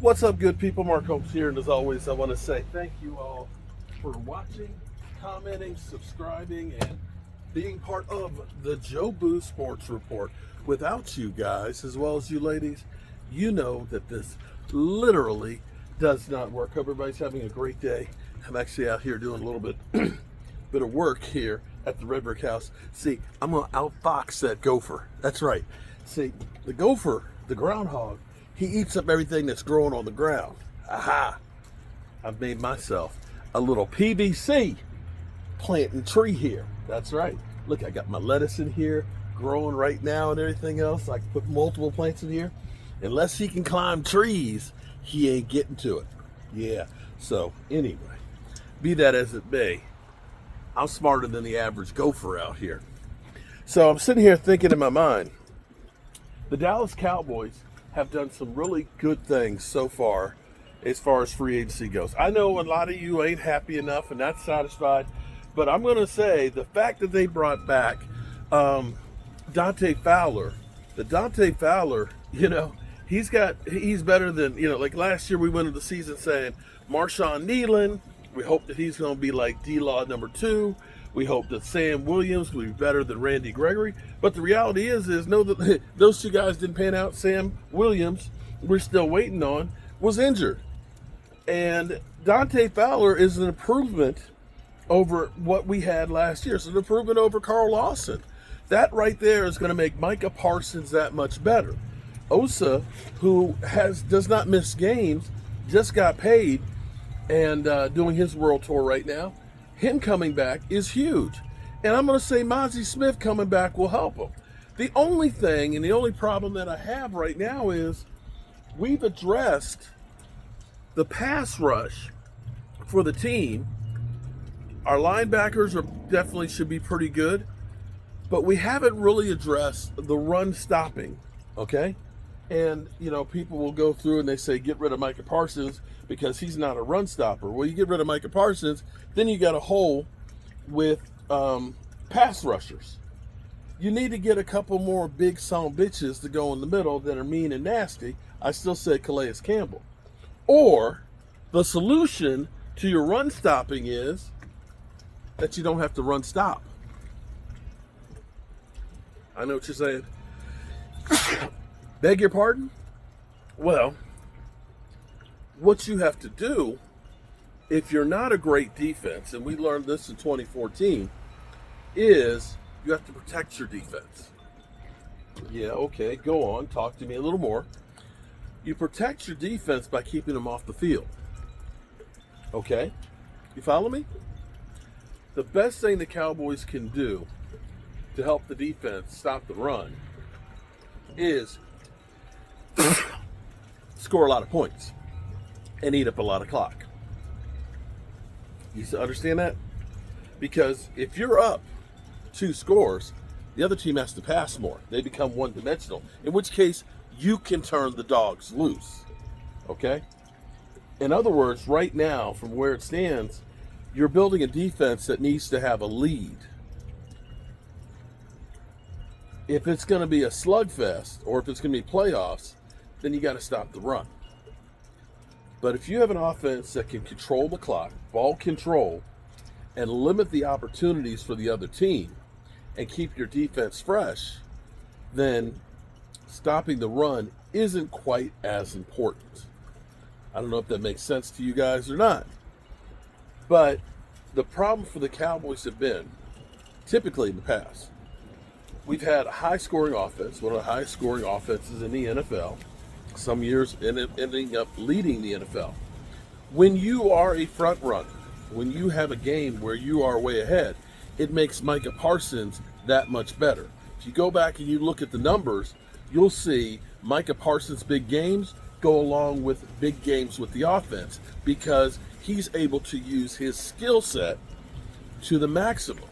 What's up, good people? Mark Holmes here, and as always, I want to say thank you all for watching, commenting, subscribing, and being part of the Joe Boo Sports Report. Without you guys, as well as you ladies, you know that this literally does not work. Hope everybody's having a great day. I'm actually out here doing a little bit of work here at the Red Brick House. See, I'm gonna outfox that gopher. That's right. See, the gopher, the groundhog, he eats up everything that's growing on the ground. Aha! I've made myself a little PVC planting tree here. That's right. Look, I got my lettuce in here growing right now and everything else. I can put multiple plants in here. Unless he can climb trees, he ain't getting to it. Yeah. So anyway, be that as it may, I'm smarter than the average gopher out here. So I'm sitting here thinking in my mind, the Dallas Cowboys have done some really good things so far as free agency goes. I know a lot of you ain't happy enough and not satisfied, but I'm going to say the fact that they brought back Dante Fowler, he's better than, like last year we went into the season saying Marshawn Nealon, we hope that he's going to be like D-Law number 2. We hope that Sam Williams will be better than Randy Gregory. But the reality is that those two guys didn't pan out. Sam Williams, we're still waiting on, was injured. And Dante Fowler is an improvement over what we had last year. It's an improvement over Carl Lawson. That right there is going to make Micah Parsons that much better. Osa, who does not miss games, just got paid and doing his world tour right now. Him coming back is huge. And I'm going to say Mozzie Smith coming back will help him. The only thing and the only problem that I have right now is we've addressed the pass rush for the team. Our linebackers definitely should be pretty good, but we haven't really addressed the run stopping, okay? And, people will go through and they say, get rid of Micah Parsons because he's not a run stopper. Well, you get rid of Micah Parsons, then you got a hole with pass rushers. You need to get a couple more big son bitches to go in the middle that are mean and nasty. I still say Calais Campbell. Or the solution to your run stopping is that you don't have to run stop. I know what you're saying. Beg your pardon? Well, what you have to do, if you're not a great defense, and we learned this in 2014, is you have to protect your defense. Yeah, okay, go on, talk to me a little more. You protect your defense by keeping them off the field. Okay? You follow me? The best thing the Cowboys can do to help the defense stop the run is score a lot of points and eat up a lot of clock. You understand that? Because if you're up 2 scores, the other team has to pass more. They become one-dimensional, in which case you can turn the dogs loose. Okay? In other words, right now, from where it stands, you're building a defense that needs to have a lead. If it's going to be a slugfest or if it's going to be playoffs, then you got to stop the run. But if you have an offense that can control the clock, ball control, and limit the opportunities for the other team and keep your defense fresh, then stopping the run isn't quite as important. I don't know if that makes sense to you guys or not. But the problem for the Cowboys have been, typically in the past, we've had a high-scoring offense, one of the highest-scoring offenses in the NFL, some years ending up leading the NFL. When you are a front runner, when you have a game where you are way ahead, it makes Micah Parsons that much better. If you go back and you look at the numbers, you'll see Micah Parsons' big games go along with big games with the offense because he's able to use his skill set to the maximum,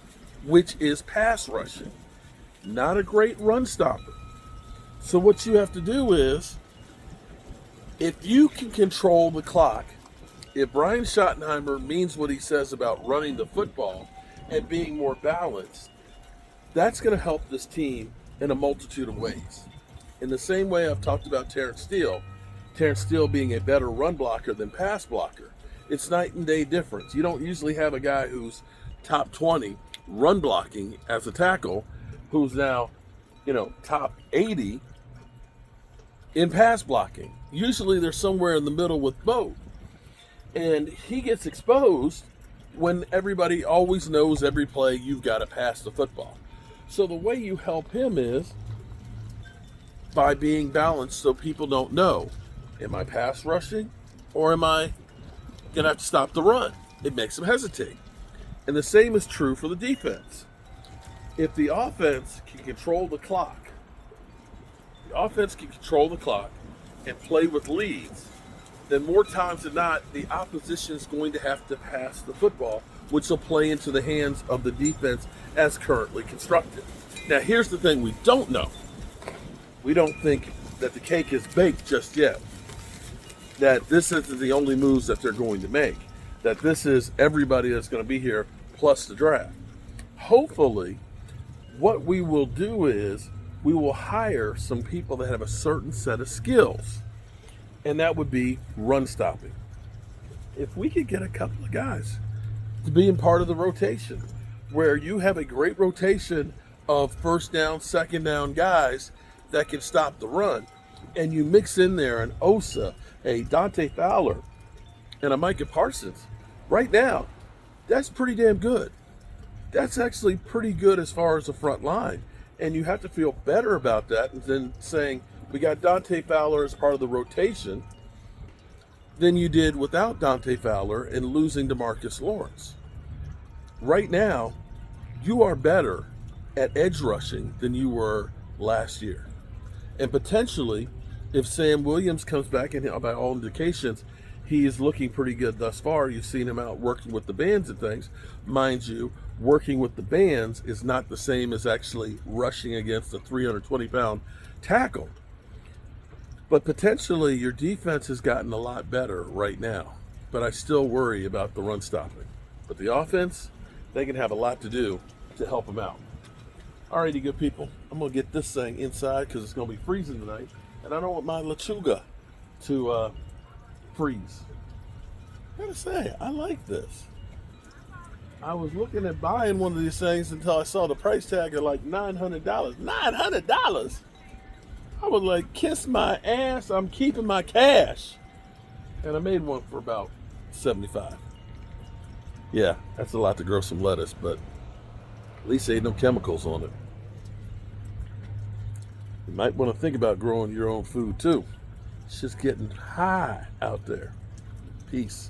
which is pass rushing, not a great run stopper. So what you have to do is, if you can control the clock, if Brian Schottenheimer means what he says about running the football and being more balanced, that's going to help this team in a multitude of ways. In the same way I've talked about Terrence Steele, Terrence Steele being a better run blocker than pass blocker. It's night and day difference. You don't usually have a guy who's top 20 run blocking as a tackle who's now, top 80 in pass blocking. Usually they're somewhere in the middle with both. And he gets exposed when everybody always knows every play you've got to pass the football. So the way you help him is by being balanced so people don't know, am I pass rushing or am I going to have to stop the run? It makes them hesitate. And the same is true for the defense. If the offense can control the clock, and play with leads, then more times than not, the opposition is going to have to pass the football, which will play into the hands of the defense as currently constructed. Now, here's the thing we don't know. We don't think that the cake is baked just yet, that this isn't the only moves that they're going to make, that this is everybody that's going to be here plus the draft. Hopefully, what we will do is we will hire some people that have a certain set of skills, and that would be run stopping. If we could get a couple of guys to be in part of the rotation, where you have a great rotation of first down, second down guys that can stop the run, and you mix in there an Osa, a Dante Fowler, and a Micah Parsons, right now, that's pretty damn good. That's actually pretty good as far as the front line. And you have to feel better about that than saying, we got Dante Fowler as part of the rotation than you did without Dante Fowler and losing DeMarcus Lawrence. Right now, you are better at edge rushing than you were last year. And potentially, if Sam Williams comes back, and by all indications, he is looking pretty good thus far. You've seen him out working with the bands and things. Mind you, working with the bands is not the same as actually rushing against a 320-pound tackle. But potentially your defense has gotten a lot better right now. But I still worry about the run stopping. But the offense, they can have a lot to do to help them out. Alrighty, good people. I'm going to get this thing inside because it's going to be freezing tonight. And I don't want my lechuga to freeze. I gotta say, I like this. I was looking at buying one of these things until I saw the price tag of like $900. $900! I was like, kiss my ass, I'm keeping my cash. And I made one for about $75. Yeah, that's a lot to grow some lettuce, but at least there ain't no chemicals on it. You might want to think about growing your own food too. It's just getting high out there. Peace.